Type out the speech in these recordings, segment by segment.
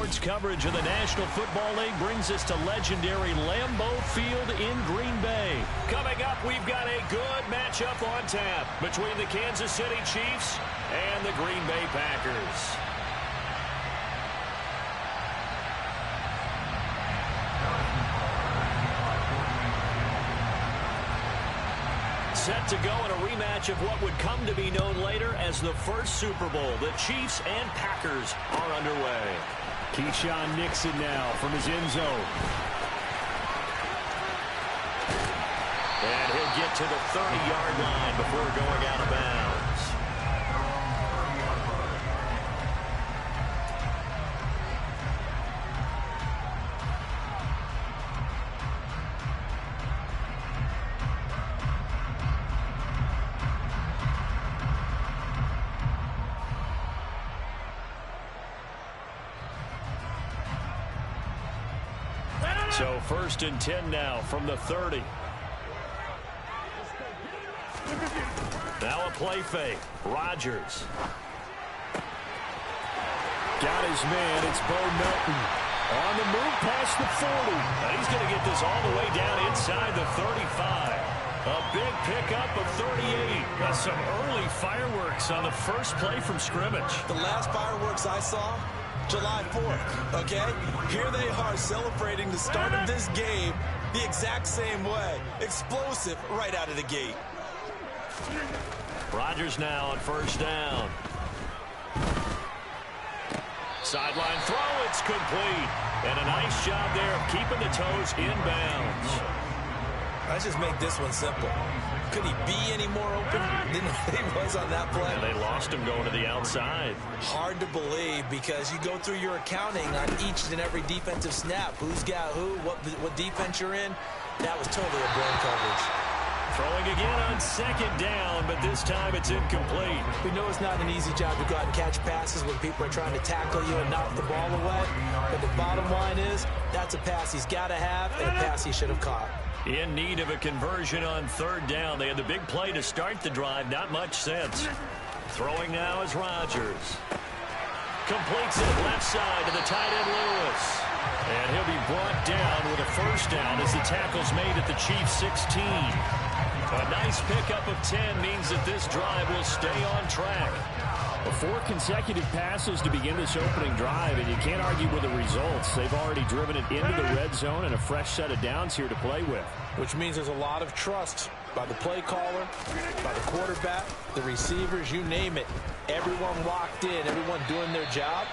Sports coverage of the National Football League brings us to legendary Lambeau Field in Green Bay. Coming up, we've got a good matchup on tap between the Kansas City Chiefs and the Green Bay Packers. Set to go in a rematch of what would come to be known later as the first Super Bowl. The Chiefs and Packers are underway. Keyshawn Nixon now from his end zone. And he'll get to the 30-yard line before going out of bounds. So 1st and 10 now from the 30. Now a play fake. Rodgers. Got his man. It's Bo Melton. On the move past the 40. And he's going to get this all the way down inside the 35. A big pickup of 38. Some early fireworks on the first play from scrimmage. The last fireworks I saw, July 4th, okay? Here they are celebrating the start of this game the exact same way. Explosive right out of the gate. Rodgers now on 1st down. Sideline throw, it's complete. And a nice job there of keeping the toes in bounds. Let's just make this one simple. Could he be any more open than he was on that play? And they lost him going to the outside. Hard to believe because you go through your accounting on each and every defensive snap. Who's got who, what defense you're in. That was totally a blown coverage. Throwing again on 2nd down, but this time it's incomplete. We know it's not an easy job to go out and catch passes when people are trying to tackle you and knock the ball away. But the bottom line is, that's a pass he's got to have and a pass he should have caught. In need of a conversion on 3rd down. They had the big play to start the drive. Not much sense. Throwing now is Rodgers. Completes it left side to the tight end Lewis. And he'll be brought down with a 1st down as the tackle's made at the Chiefs 16. A nice pickup of 10 means that this drive will stay on track. 4 consecutive passes to begin this opening drive, and you can't argue with the results. They've already driven it into the red zone and a fresh set of downs here to play with. Which means there's a lot of trust by the play caller, by the quarterback, the receivers, you name it. Everyone locked in, everyone doing their job.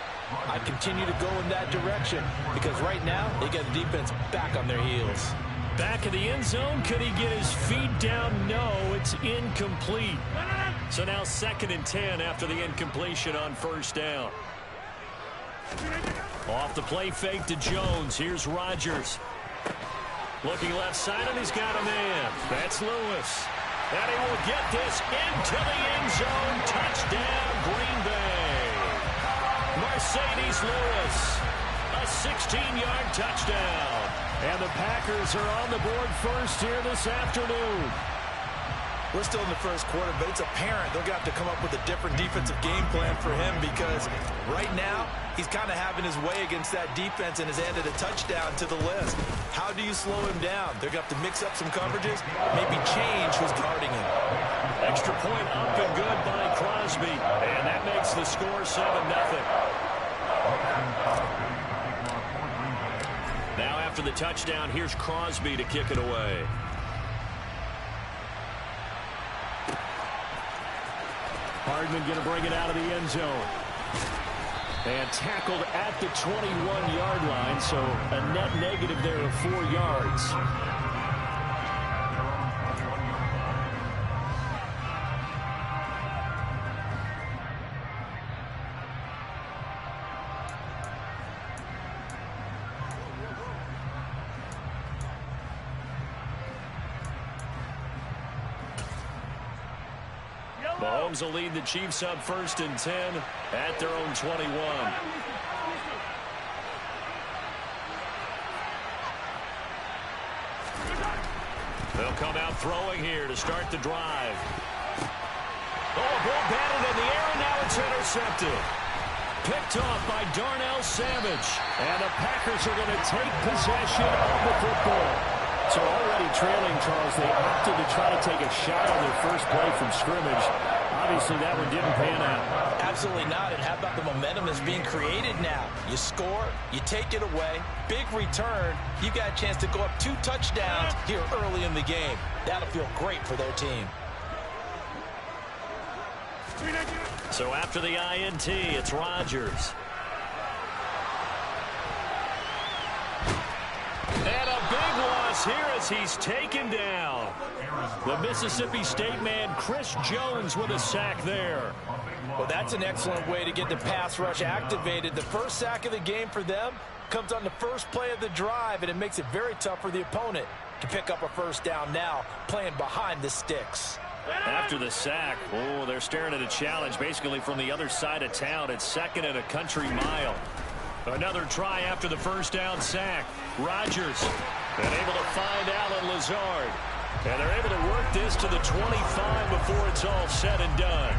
I continue to go in that direction because right now they get the defense back on their heels. Back of the end zone. Could he get his feet down? No, it's incomplete. So now 2nd and 10 after the incompletion on 1st down. Off the play fake to Jones. Here's Rodgers. Looking left side, and he's got a man. That's Lewis. And he will get this into the end zone. Touchdown, Green Bay. Mercedes Lewis. A 16-yard touchdown. And the Packers are on the board first here this afternoon. We're still in the first quarter, but it's apparent they're going to have to come up with a different defensive game plan for him because right now he's kind of having his way against that defense and has added a touchdown to the list. How do you slow him down? They're going to have to mix up some coverages, maybe change who's guarding him. Extra point up and good by Crosby, and that makes the score 7-0. Now after the touchdown, here's Crosby to kick it away. Hardman going to bring it out of the end zone. And tackled at the 21-yard line, so a net negative there of 4 yards. Mahomes will lead the Chiefs up 1st and 10 at their own 21. They'll come out throwing here to start the drive. Oh, ball batted in the air, and now it's intercepted. Picked off by Darnell Savage. And the Packers are going to take possession of the football. So already trailing, Charles, they opted to try to take a shot on their first play from scrimmage. Obviously, that one didn't pan out. Absolutely not. And how about the momentum that's being created now? You score, you take it away, big return. You got a chance to go up 2 touchdowns here early in the game. That'll feel great for their team. So after the INT, it's Rodgers. And a big loss here as he's taken down. The Mississippi State man, Chris Jones, with a sack there. Well, that's an excellent way to get the pass rush activated. The first sack of the game for them comes on the first play of the drive, and it makes it very tough for the opponent to pick up a first down now, playing behind the sticks. After the sack, oh, they're staring at a challenge basically from the other side of town. It's 2nd and a country mile. Another try after the first down sack. Rodgers been able to find Alan Lazard. And they're able to work this to the 25 before it's all said and done.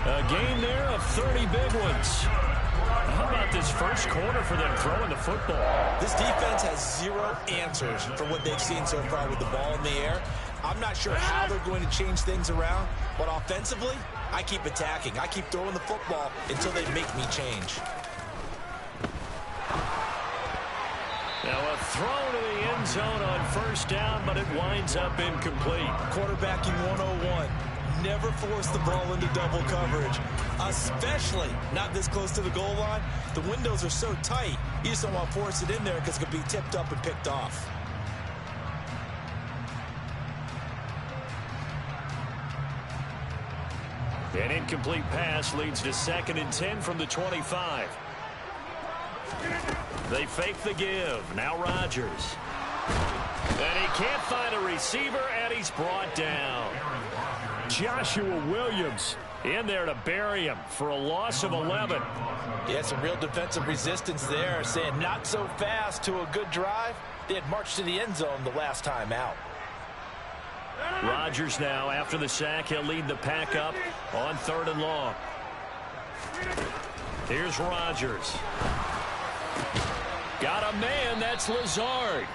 A gain there of 30 big ones. How about this first quarter for them throwing the football? This defense has 0 answers for what they've seen so far with the ball in the air. I'm not sure how they're going to change things around, but offensively, I keep attacking. I keep throwing the football until they make me change. Now a throw to the end zone on first down, but it winds up incomplete. Quarterbacking 101. Never force the ball into double coverage, especially not this close to the goal line. The windows are so tight, you just don't want to force it in there because it could be tipped up and picked off. An incomplete pass leads to 2nd and 10 from the 25. They fake the give. Now Rodgers. And he can't find a receiver, and he's brought down. Joshua Williams in there to bury him for a loss of 11. Yeah, some real defensive resistance there, saying not so fast to a good drive. They had marched to the end zone the last time out. Rodgers now, after the sack, he'll lead the pack up on 3rd and long. Here's Rodgers. Got a man, that's Lazard.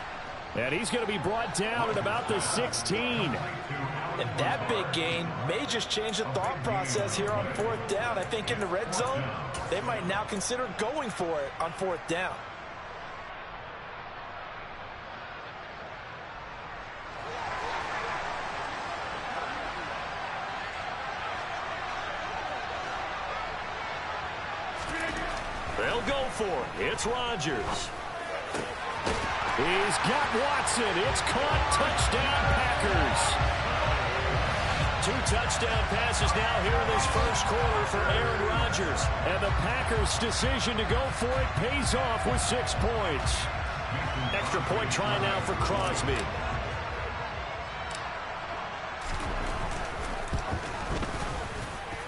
And he's going to be brought down at about the 16. And that big gain may just change the thought process here on 4th down. I think in the red zone, they might now consider going for it on 4th down. They'll go for it. It's Rodgers. He's got Watson. It's caught. Touchdown, Packers. 2 touchdown passes now here in this first quarter for Aaron Rodgers. And the Packers' decision to go for it pays off with 6 points. Extra point try now for Crosby.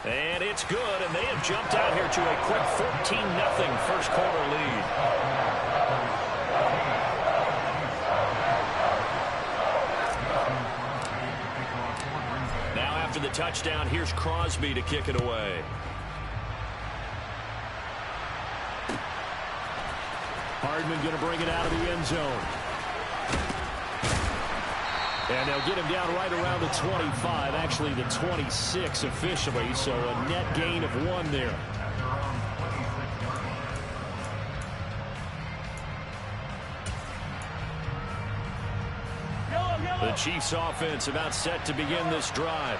And it's good, and they have jumped out here to a quick 14-0 first quarter lead. Now after the touchdown, here's Crosby to kick it away. Hardman going to bring it out of the end zone. And they'll get him down right around the 25, actually the 26 officially, so a net gain of 1 there. The Chiefs offense about set to begin this drive.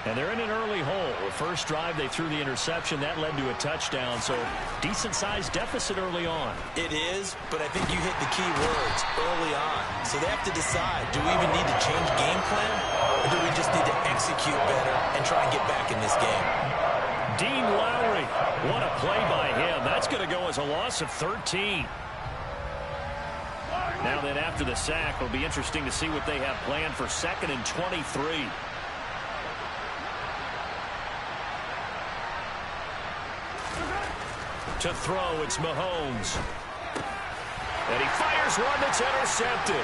And they're in an early hole. The first drive, they threw the interception. That led to a touchdown, so decent-sized deficit early on. It is, but I think you hit the key words early on. So they have to decide, do we even need to change game plan, or do we just need to execute better and try and get back in this game? Dean Lowry, what a play by him. That's going to go as a loss of 13. Now then, after the sack, it'll be interesting to see what they have planned for 2nd and 23. To throw, it's Mahomes. And he fires one that's intercepted.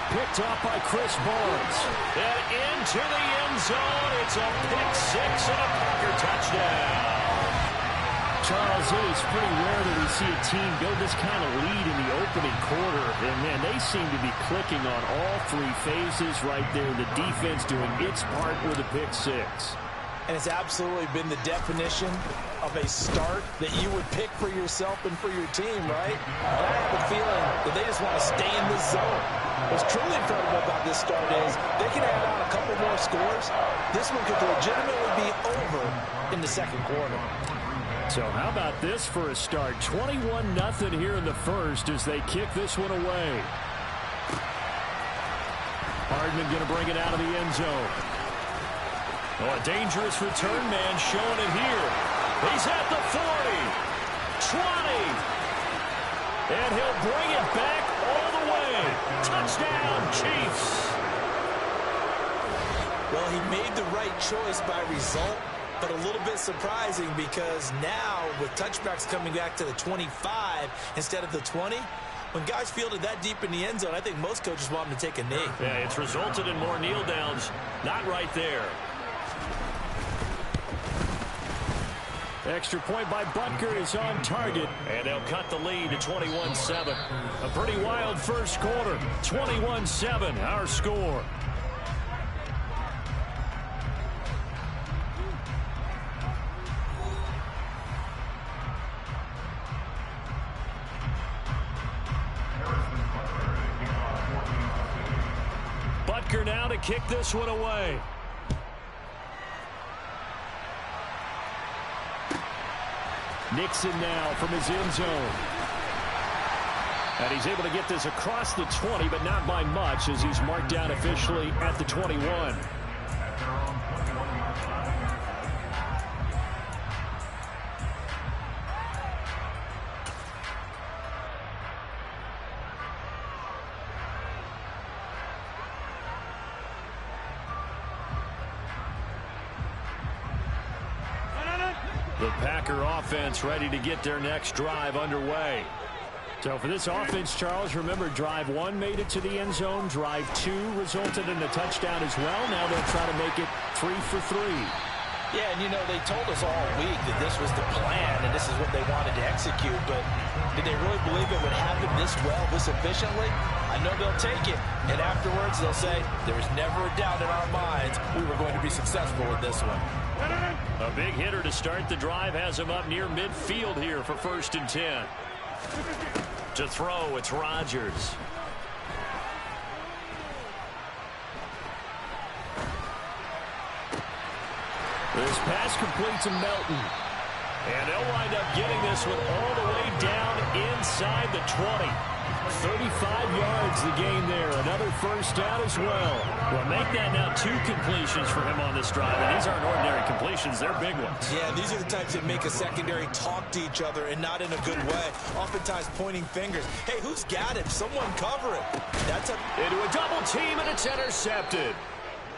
Picked off by Chris Barnes. And into the end zone. It's a pick 6 and a Packer touchdown. Charles, it is pretty rare that we see a team build this kind of lead in the opening quarter. And, man, they seem to be clicking on all three phases right there. The defense doing its part with a pick six. And it's absolutely been the definition of a start that you would pick for yourself and for your team, right? And I have a feeling that they just want to stay in this zone. What's truly incredible about this start is they can add on a couple more scores. This one could legitimately be over in the second quarter. So how about this for a start? 21-0 here in the first as they kick this one away. Hardman going to bring it out of the end zone. Oh, a dangerous return man showing it here. He's at the 40, 20, and he'll bring it back all the way. Touchdown, Chiefs. Well, he made the right choice by result, but a little bit surprising because now with touchbacks coming back to the 25 instead of the 20, when guys fielded that deep in the end zone, I think most coaches want them to take a knee. Yeah, it's resulted in more kneel downs. Not right there. Extra point by Butker is on target. And they'll cut the lead to 21-7. A pretty wild first quarter. 21-7, our score. Butker now to kick this one away. Nixon now from his end zone. And he's able to get this across the 20, but not by much as he's marked down officially at the 21. The Packer offense ready to get their next drive underway. So for this offense, Charles, remember drive 1 made it to the end zone. Drive 2 resulted in a touchdown as well. Now they'll try to make it 3 for 3. Yeah, and you know, they told us all week that this was the plan and this is what they wanted to execute, but did they really believe it would happen this well, this efficiently? I know they'll take it, and afterwards they'll say, there's never a doubt in our minds we were going to be successful with this one. A big hitter to start the drive has him up near midfield here for 1st and 10. To throw, it's Rodgers. This pass complete to Melton. And they'll wind up getting this one all the way down inside the 20. 35 yards the gain there. Another first down as well. Well, make that now 2 completions for him on this drive. And these aren't ordinary completions. They're big ones. Yeah, these are the types that make a secondary talk to each other and not in a good way. Oftentimes pointing fingers. Hey, who's got it? Someone cover it. That's into a double team, and it's intercepted.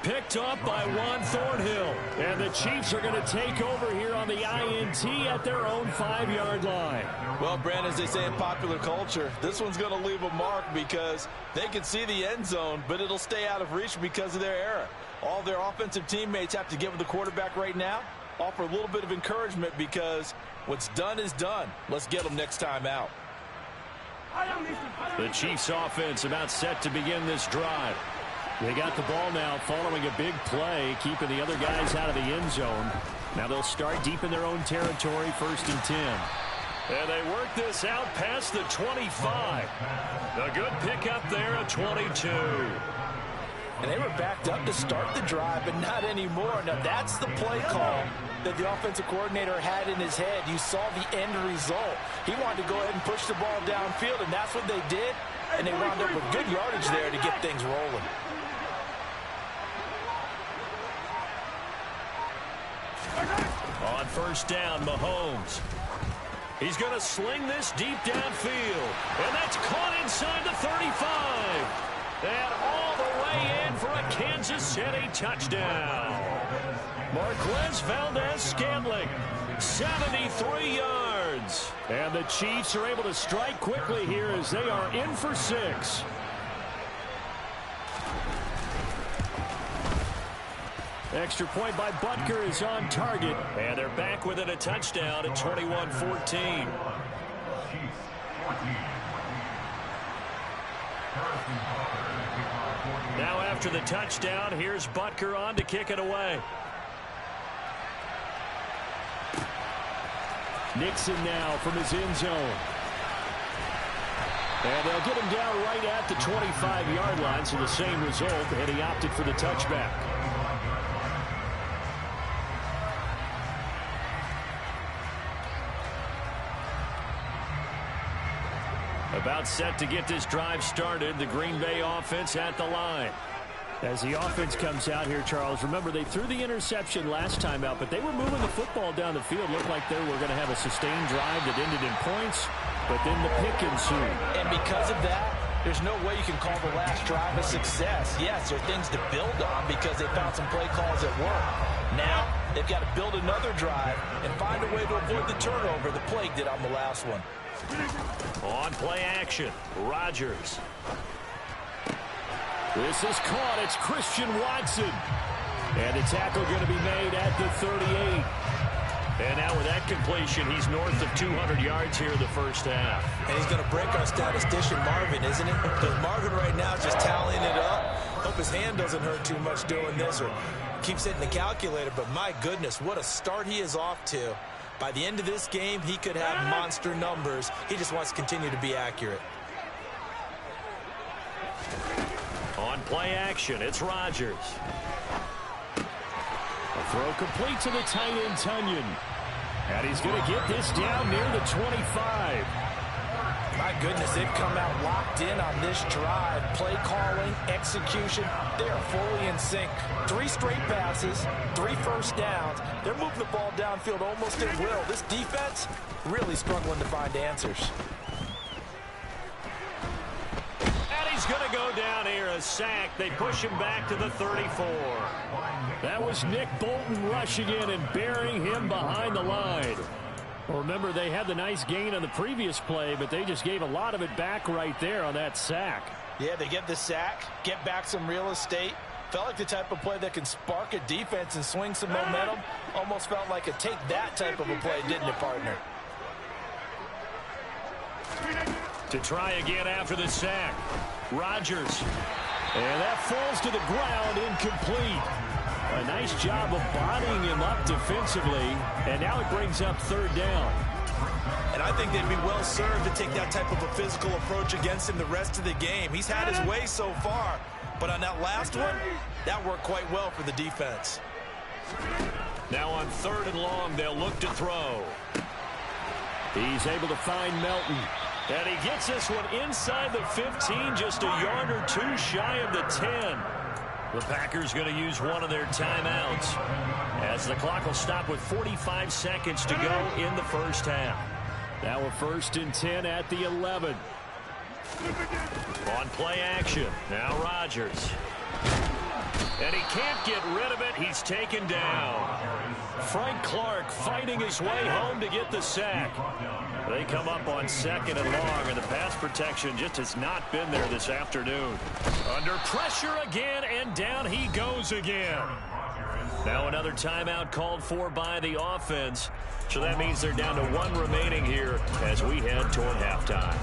Picked up by Juan Thornhill. And the Chiefs are going to take over here on the INT at their own 5-yard line. Well, Brandon, as they say in popular culture, this one's going to leave a mark because they can see the end zone, but it'll stay out of reach because of their error. All their offensive teammates have to give the quarterback right now, offer a little bit of encouragement because what's done is done. Let's get them next time out. The Chiefs offense about set to begin this drive. They got the ball now following a big play, keeping the other guys out of the end zone. Now they'll start deep in their own territory, 1st and 10. And they work this out past the 25. A good pickup there at 22. And they were backed up to start the drive, but not anymore. Now that's the play call that the offensive coordinator had in his head. You saw the end result. He wanted to go ahead and push the ball downfield, and that's what they did. And they wound up with good yardage there to get things rolling. On 1st down, Mahomes. He's going to sling this deep downfield. And that's caught inside the 35. And all the way in for a Kansas City touchdown. Marquez Valdez-Scantling, 73 yards. And the Chiefs are able to strike quickly here as they are in for 6. Extra point by Butker is on target. And they're back within a touchdown at 21-14. Now after the touchdown, here's Butker on to kick it away. Nixon now from his end zone. And they'll get him down right at the 25-yard line, so the same result, and he opted for the touchback. About set to get this drive started, the Green Bay offense at the line. As the offense comes out here, Charles, remember they threw the interception last time out, but they were moving the football down the field. Looked like they were going to have a sustained drive that ended in points, but then the pick ensued. And because of that, there's no way you can call the last drive a success. Yes, there are things to build on because they found some play calls that work. Now, they've got to build another drive and find a way to avoid the turnover the Plague did on the last one. On play action, Rodgers. This is caught. It's Christian Watson. And the tackle going to be made at the 38. And now with that completion, he's north of 200 yards here in the first half. And he's going to break our statistician Marvin, isn't it? Because Marvin right now is just tallying it up. Hope his hand doesn't hurt too much doing this or keeps hitting the calculator. But my goodness, what a start he is off to. By the end of this game, he could have monster numbers. He just wants to continue to be accurate. On play action, it's Rodgers. A throw complete to the tight end, Tunyon. And he's going to get this down near the 25. My goodness, they've come out locked in on this drive. Play calling, execution, they are fully in sync. 3 straight passes, 3 first downs. They're moving the ball downfield almost at will. This defense really struggling to find answers. And he's going to go down here, a sack. They push him back to the 34. That was Nick Bolton rushing in and burying him behind the line. Well, remember, they had the nice gain on the previous play, but they just gave a lot of it back right there on that sack. Yeah, they get the sack, get back some real estate. Felt like the type of play that can spark a defense and swing some momentum. Almost felt like a take that type of a play, didn't it, partner? To try again after the sack. Rodgers. And that falls to the ground, incomplete. A nice job of bodying him up defensively, and now it brings up 3rd down. And I think they'd be well served to take that type of a physical approach against him the rest of the game. He's had his way so far, but on that last one, that worked quite well for the defense. Now on 3rd and long, they'll look to throw. He's able to find Melton. And he gets this one inside the 15, just a yard or 2 shy of the 10. The Packers going to use one of their timeouts as the clock will stop with 45 seconds to go in the first half. Now a 1st and 10 at the 11. On play action, now Rodgers. And he can't get rid of it. He's taken down. Frank Clark fighting his way home to get the sack. They come up on 2nd and long, and the pass protection just has not been there this afternoon. Under pressure again, and down he goes again. Now another timeout called for by the offense. So that means they're down to 1 remaining here as we head toward halftime.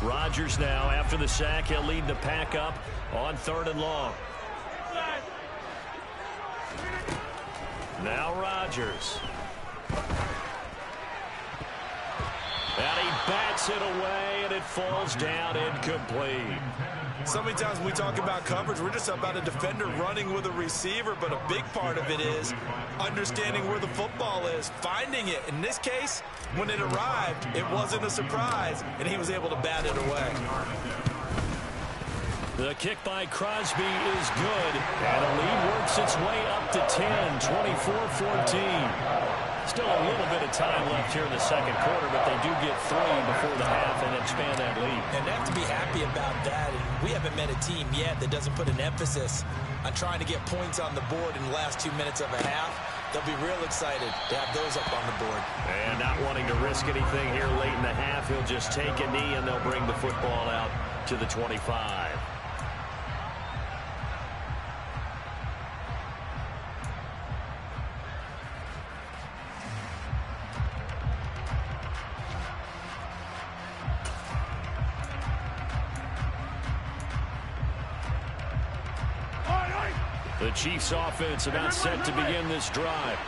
Rodgers now, after the sack, he'll lead the pack up on 3rd and long. Now Rodgers. And he bats it away, and it falls down incomplete. So many times when we talk about coverage, we're just about a defender running with a receiver, but a big part of it is understanding where the football is, finding it. In this case, when it arrived, it wasn't a surprise, and he was able to bat it away. The kick by Crosby is good, and the lead works its way up to 10, 24-14. Still a little bit of time left here in the second quarter, but they do get 3 before the half and expand that lead. And they have to be happy about that. And we haven't met a team yet that doesn't put an emphasis on trying to get points on the board in the last 2 minutes of a half. They'll be real excited to have those up on the board. And not wanting to risk anything here late in the half, he'll just take a knee, and they'll bring the football out to the 25. Chiefs offense about set to begin this drive.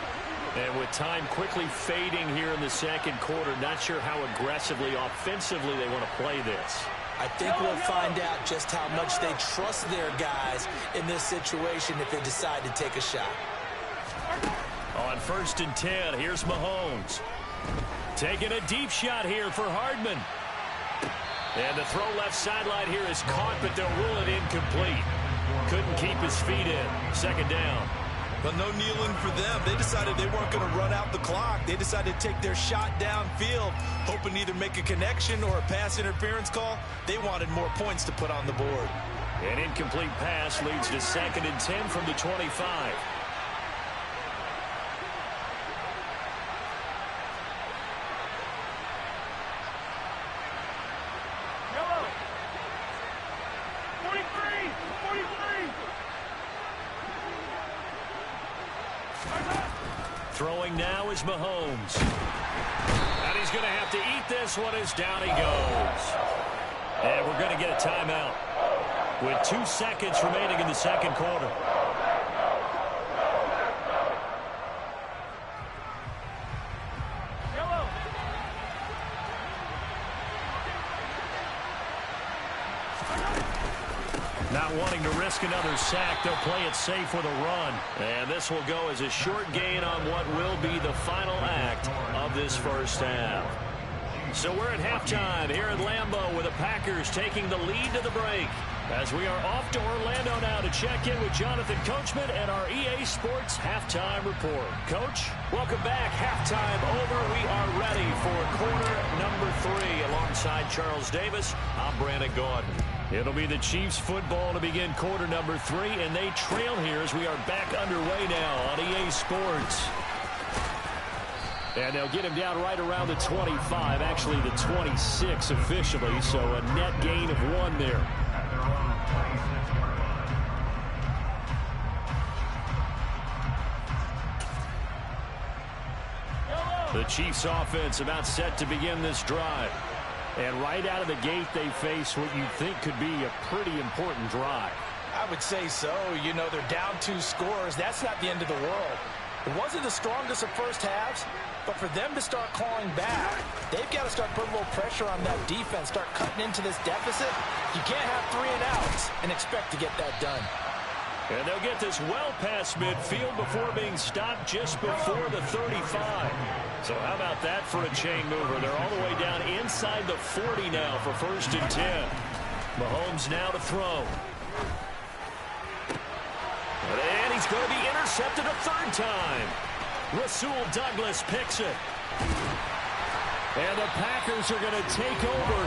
And with time quickly fading here in the second quarter, not sure how aggressively, offensively they want to play this. I think we'll find out just how much they trust their guys in this situation if they decide to take a shot. On 1st and 10, here's Mahomes. Taking a deep shot here for Hardman. And the throw left sideline here is caught, but they'll rule it incomplete. Couldn't keep his feet in. 2nd down. But no kneeling for them. They decided they weren't going to run out the clock. They decided to take their shot downfield, hoping to either make a connection or a pass interference call. They wanted more points to put on the board. An incomplete pass leads to 2nd and 10 from the 25. Throwing now is Mahomes. And he's going to have to eat this one as down he goes. And we're going to get a timeout with 2 seconds remaining in the second quarter. Not wanting to risk another sack, they'll play it safe with a run. And this will go as a short gain on what will be the final act of this first half. So we're at halftime here at Lambeau with the Packers taking the lead to the break. As we are off to Orlando now to check in with Jonathan Coachman and our EA Sports Halftime Report. Coach, welcome back. Halftime over. We are ready for quarter number 3. Alongside Charles Davis, I'm Brandon Gaudin. It'll be the Chiefs football to begin quarter number 3, and they trail here as we are back underway now on EA Sports. And they'll get him down right around the 25, actually the 26 officially, so a net gain of 1 there. The Chiefs offense about set to begin this drive. And right out of the gate, they face what you think could be a pretty important drive. I would say so. You know, they're down 2 scores. That's not the end of the world. It wasn't the strongest of first halves, but for them to start clawing back, they've got to start putting a little pressure on that defense, start cutting into this deficit. You can't have 3 and outs and expect to get that done. And they'll get this well past midfield before being stopped just before the 35. So how about that for a chain mover? They're all the way down inside the 40 now for 1st and 10. Mahomes now to throw. And he's going to be intercepted a 3rd time. Rasul Douglas picks it. And the Packers are going to take over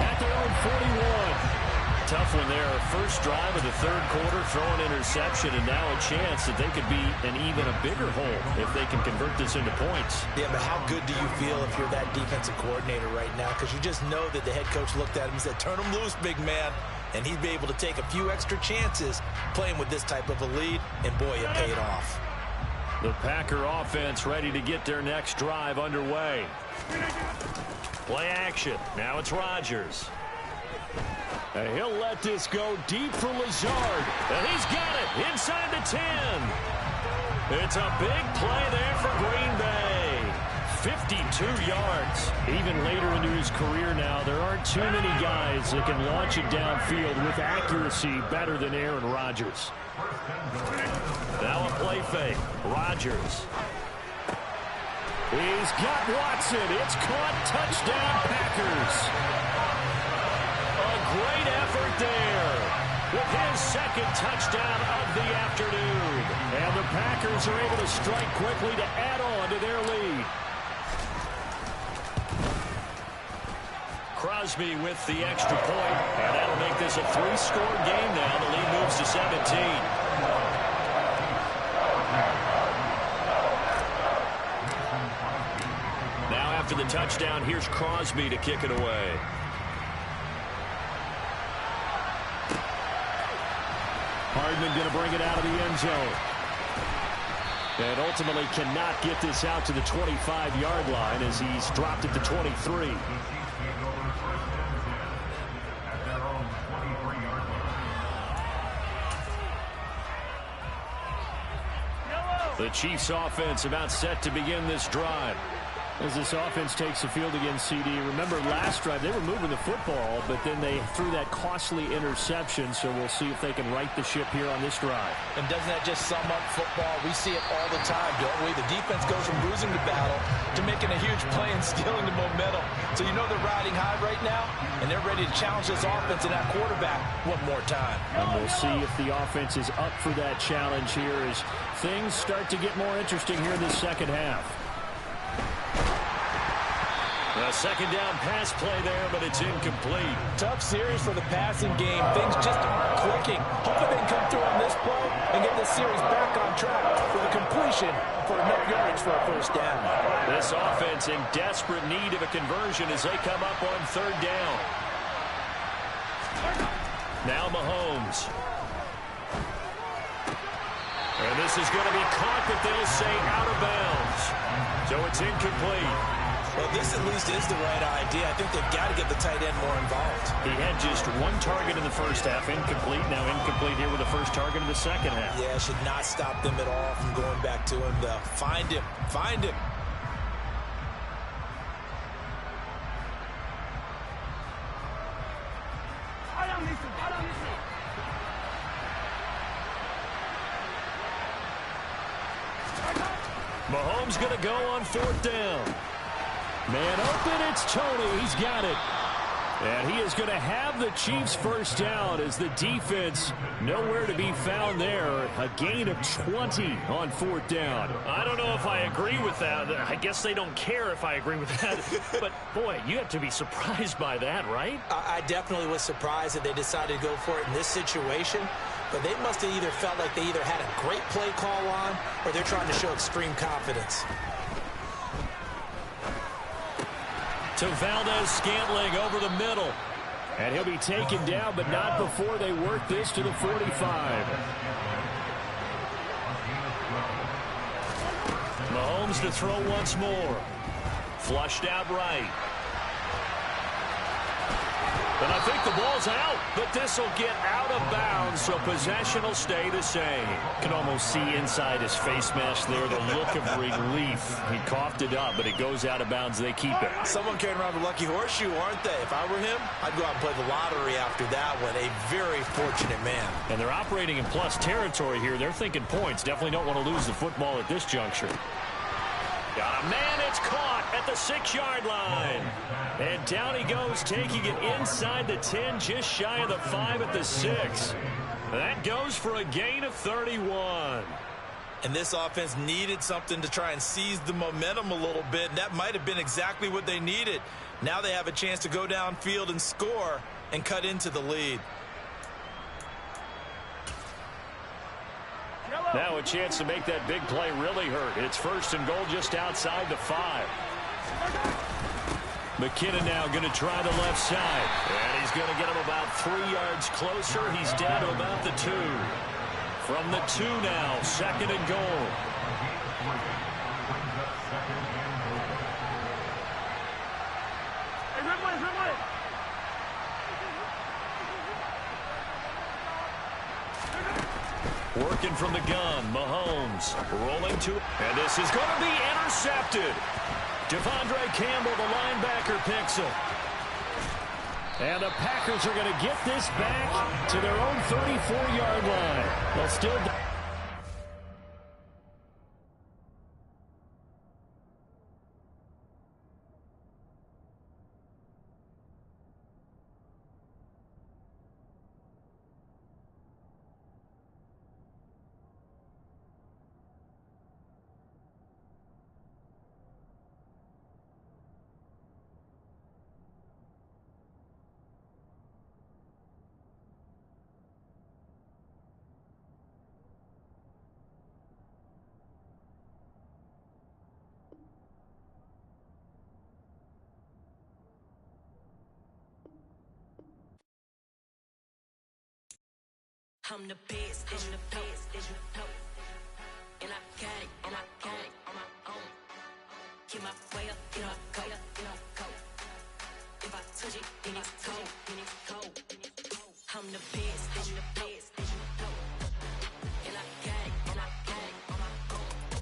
at their own 41. Tough one there. First drive of the 3rd quarter, throw an interception, and now a chance that they could be an even a bigger hole if they can convert this into points. Yeah, but how good do you feel if you're that defensive coordinator right now? Because you just know that the head coach looked at him and said, turn him loose, big man. And he'd be able to take a few extra chances playing with this type of a lead, and boy, it paid off. The Packer offense ready to get their next drive underway. Play action. Now it's Rodgers. And he'll let this go deep for Lazard. And he's got it inside the 10. It's a big play there for Green Bay. 52 yards. Even later into his career now, there aren't too many guys that can launch it downfield with accuracy better than Aaron Rodgers. Now a play fake. Rodgers. He's got Watson. It's caught. Touchdown, Packers. Great effort there with his 2nd touchdown of the afternoon. And the Packers are able to strike quickly to add on to their lead. Crosby with the extra point, and that'll make this a 3-score game now. The lead moves to 17. Now after the touchdown, here's Crosby to kick it away. Hardman going to bring it out of the end zone. And ultimately cannot get this out to the 25-yard line as he's dropped at the 23. The Chiefs offense about set to begin this drive. As this offense takes the field against CD, remember last drive they were moving the football, but then they threw that costly interception, so we'll see if they can right the ship here on this drive. And doesn't that just sum up football? We see it all the time, don't we? The defense goes from losing the battle to making a huge play and stealing the momentum. So you know they're riding high right now, and they're ready to challenge this offense and that quarterback one more time. And we'll see if the offense is up for that challenge here as things start to get more interesting here in the second half. A second down pass play there, but it's incomplete. Tough series for the passing game. Things just aren't clicking. Hopefully they can come through on this play and get this series back on track with a completion for enough yards for a first down. This offense in desperate need of a conversion as they come up on third down. Now Mahomes. And this is going to be caught, but they'll say out of bounds. So it's incomplete. Well, this at least is the right idea. I think they've got to get the tight end more involved. He had just one target in the first half, incomplete. Now incomplete here with the first target in the second half. Yeah, should not stop them at all from going back to him, though. Find him. Find him. Mahomes going to go on fourth down. Man open, it's Tony. He's got it. And he is going to have the Chiefs first down as the defense nowhere to be found there. A gain of 20 on fourth down. I don't know if I agree with that. I guess they don't care if I agree with that. But, boy, you have to be surprised by that, right? I definitely was surprised that they decided to go for it in this situation. But they must have either felt like they either had a great play call on or they're trying to show extreme confidence. To Valdez-Scantling over the middle. And he'll be taken down, but not before they work this to the 45. Mahomes to throw once more. Flushed out right. And I think the ball's out, but this will get out of bounds, so possession will stay the same. Can almost see inside his face mask there the look of relief. He coughed it up, but it goes out of bounds. They keep it. Someone carrying around the lucky horseshoe, aren't they? If I were him, I'd go out and play the lottery after that one. A very fortunate man. And they're operating in plus territory here. They're thinking points. Definitely don't want to lose the football at this juncture. Got a man, it's caught at the 6-yard line. And down he goes, taking it inside the 10, just shy of the 5 at the 6. That goes for a gain of 31. And this offense needed something to try and seize the momentum a little bit, and that might have been exactly what they needed. Now they have a chance to go downfield and score and cut into the lead. Now a chance to make that big play really hurt. It's first and goal just outside the 5. McKinnon now going to try the left side. And he's going to get him about 3 yards closer. He's down to about the 2. From the 2 now, second and goal. Working from the gun, Mahomes rolling to, and this is going to be intercepted. Devondre Campbell, the linebacker, picks him. And the Packers are going to get this back to their own 34-yard line. They'll still... I'm the best, and the best, and you know. And I got it, and I got it on my own. Get my way up, and I go, and I go. If I touch it, then it's cold, then it's cold. I'm the best, and the best, and you know. And I got it, and I got it on my own.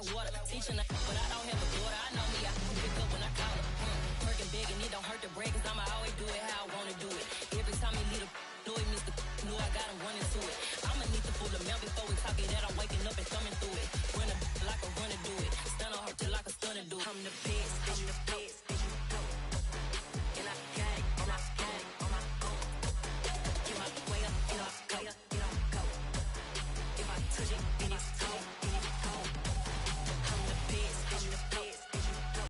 like water. Teaching her, but I don't have a daughter. I know me, I can pick up when I call her. Working big and it don't hurt to break, cause I'ma always do it how I wanna do it. Every time he leave the know he missed the knew I got him running to it. I'ma need to pull the mail before we talk it that I'm waking up and thumbing through it. Run a like a runner do